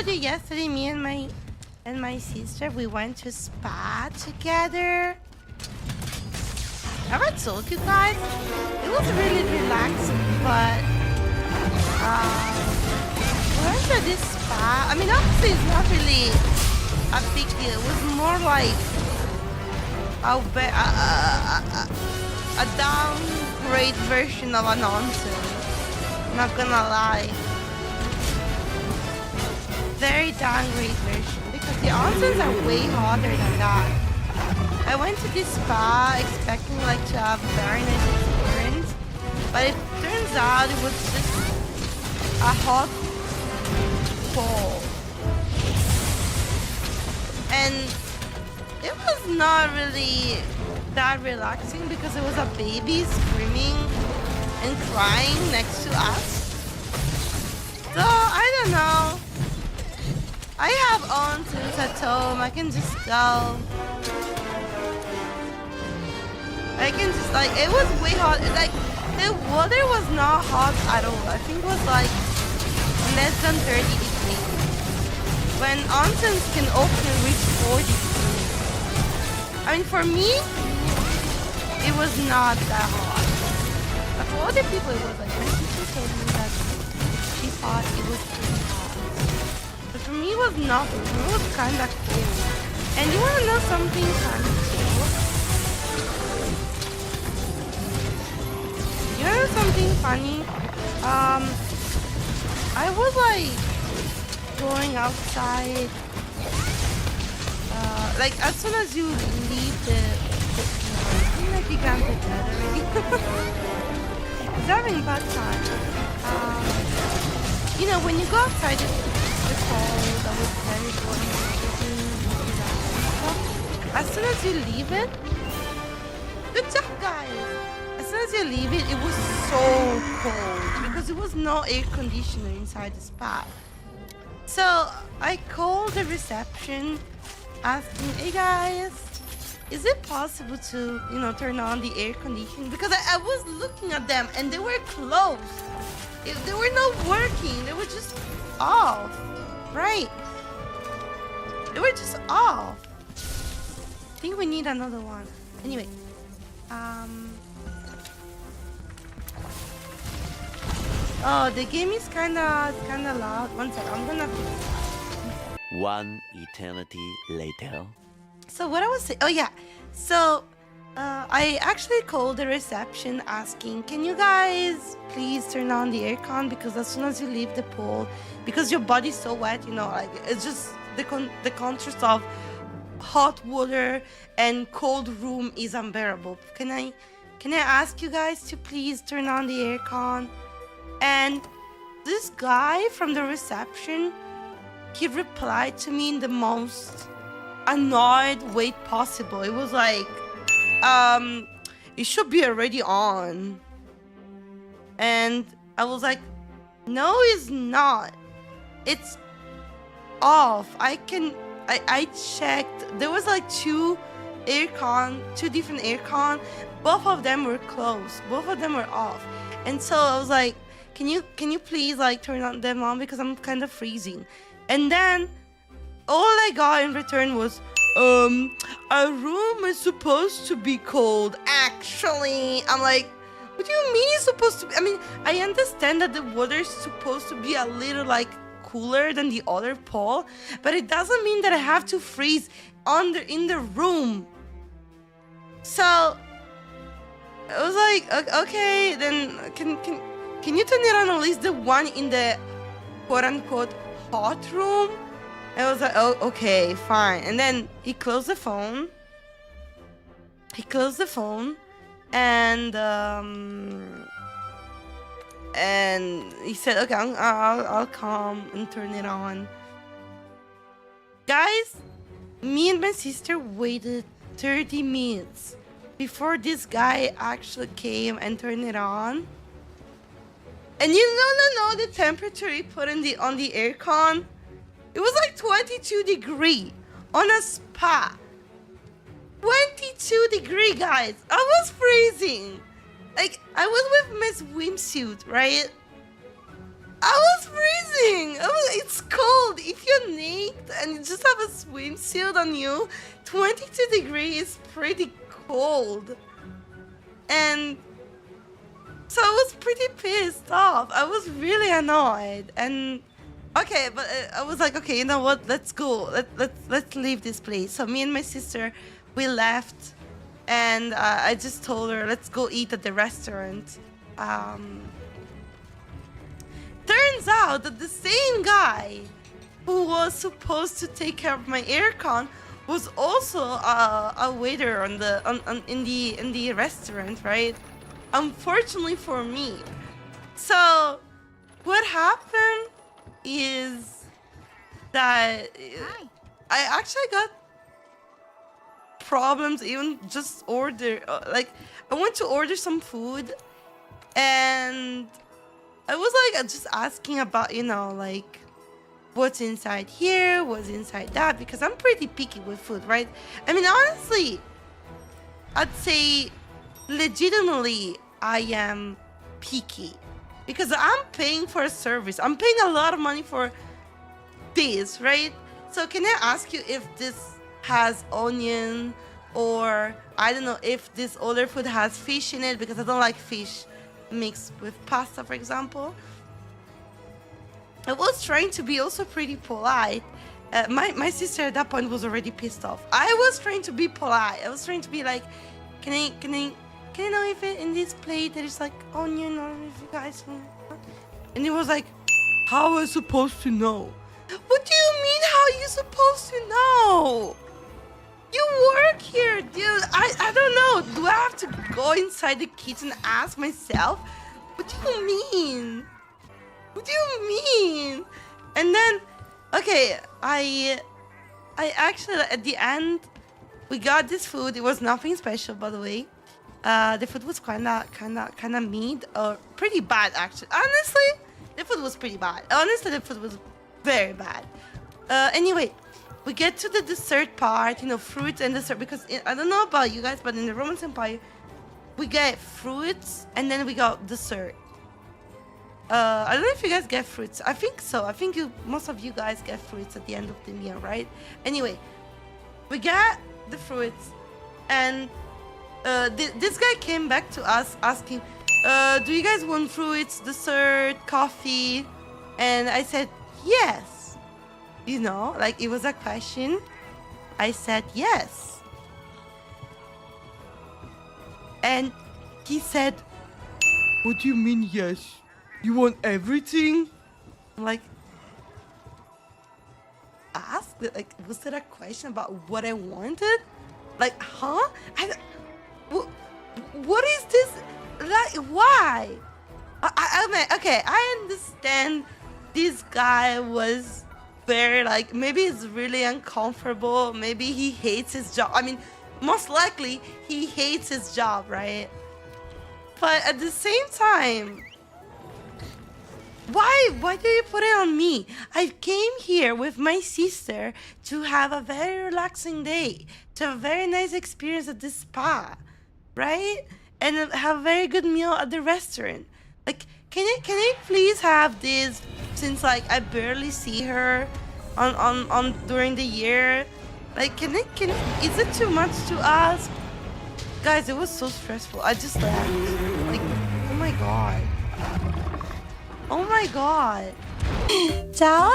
told you yesterday, me and my sister, we went to spa together. Have I told you guys? It was really relaxing, but we went to this spa. I mean, obviously it's not really a big deal. It was more like a downgrade version of a nonsense. Not gonna lie. Very downgrade version because the onsens are way hotter than that. I went to this spa expecting like to have a very nice experience, but it turns out it was just a hot pool. And it was not really that relaxing because there was a baby screaming and crying next to us. So I don't know. I have onsens at home. I can just go. I can just like, it was way hot. Like the water was not hot at all. I think it was like less than 30 degrees. When onsens can often reach 40 degrees. I mean, for me, it was not that hot. But for other people, it was like, my sister told me that she thought it was pretty hot. But for me, it was not. It was kind of cold. And you want to know something kind of cool? You know something funny? I was like going outside. Like as soon as you leave the I think like you can't get that already. It's having a bad time. You know, when you go outside, it's cold. I was very bored. As soon as you leave it, good job, guys. As soon as you leave it, it was so cold because there was no air conditioner inside the spa. So I called the reception asking, hey guys, is it possible to, you know, turn on the air conditioning? Because I was looking at them and they were closed. They were not working. They were just off, right? They were just off. I think we need another one. Anyway, oh, the game is kinda loud. One second, I'm gonna fix it. One eternity later. So what I was saying, oh yeah, so I actually called the reception asking, can you guys please turn on the aircon, because as soon as you leave the pool, because your body's so wet, you know, like it's just the contrast of hot water and cold room is unbearable. Can I ask you guys to please turn on the aircon? And this guy from the reception, he replied to me in the most annoyed way possible. It was like, it should be already on. And I was like, no, it's not. It's off. I checked. There was like two different aircon. Both of them were closed. Both of them were off. And so I was like, can you please like turn them on because I'm kind of freezing. And then all I got in return was, a room is supposed to be cold. Actually, I'm like, what do you mean it's supposed to be? I mean, I understand that the water is supposed to be a little like cooler than the other pool, but it doesn't mean that I have to freeze in the room. So I was like, okay, then can you turn it on at least the one in the quote unquote hot room? I was like, oh, okay, fine. And then he closed the phone. And he said, okay, I'll come and turn it on. Guys, me and my sister waited 30 minutes before this guy actually came and turned it on. And you know the temperature he put on the aircon? It was like 22 degrees on a spa. 22 degrees, guys. I was freezing. Like, I was with my swimsuit, right? I was freezing. It's cold. If you're naked and you just have a swimsuit on you, 22 degrees is pretty cold. And so I was pretty pissed off. I was really annoyed. And okay, but I was like, okay, you know what? Let's go. Let's leave this place. So me and my sister, we left, and I just told her, let's go eat at the restaurant. Turns out that the same guy who was supposed to take care of my aircon was also a waiter in the restaurant, right? Unfortunately for me. So what happened is that I actually got problems even just order like I went to order some food, and I was like just asking about, you know, like what's inside here, what's inside that, because I'm pretty picky with food, right? I mean, honestly, I'd say legitimately I am picky because I'm paying for a service. I'm paying a lot of money for this, right? So can I ask you if this has onion, or I don't know if this other food has fish in it, because I don't like fish mixed with pasta, for example. I was trying to be also pretty polite. My sister at that point was already pissed off. I was trying to be polite. I was trying to be like, can I know if in this plate there is like onion, or if you guys want? And he was like, how am I supposed to know? What do you mean, how are you supposed to know? You work here, dude. I don't know. Do I have to go inside the kitchen and ask myself? What do you mean? What do you mean? And then, okay, I actually, at the end, we got this food. It was nothing special, by the way. The food was kinda mid, or pretty bad, actually. Honestly, the food was pretty bad. Honestly, the food was very bad. Anyway, we get to the dessert part, you know, fruits and dessert, because I don't know about you guys, but in the Roman Empire, we get fruits and then we got dessert. I don't know if you guys get fruits. I think so. I think most of you guys get fruits at the end of the meal, right? Anyway, we get the fruits, and this guy came back to us asking, do you guys want fruits, dessert, coffee? And I said, yes. You know, like it was a question. I said yes. And he said, what do you mean yes? You want everything? I'm like, ask? Like, was there a question about what I wanted? Like, huh? What is this? Like, why? I mean, okay, I understand this guy was very, like, maybe it's really uncomfortable. Maybe he hates his job. I mean, most likely he hates his job, right? But at the same time, why do you put it on me? I came here with my sister to have a very relaxing day, to have a very nice experience at the spa, right? And have a very good meal at the restaurant. Like, can I please have this, since like I barely see her on during the year? Like, can is it too much to ask? Guys, it was so stressful. I just left. Like, oh my god. Oh my god. Ciao!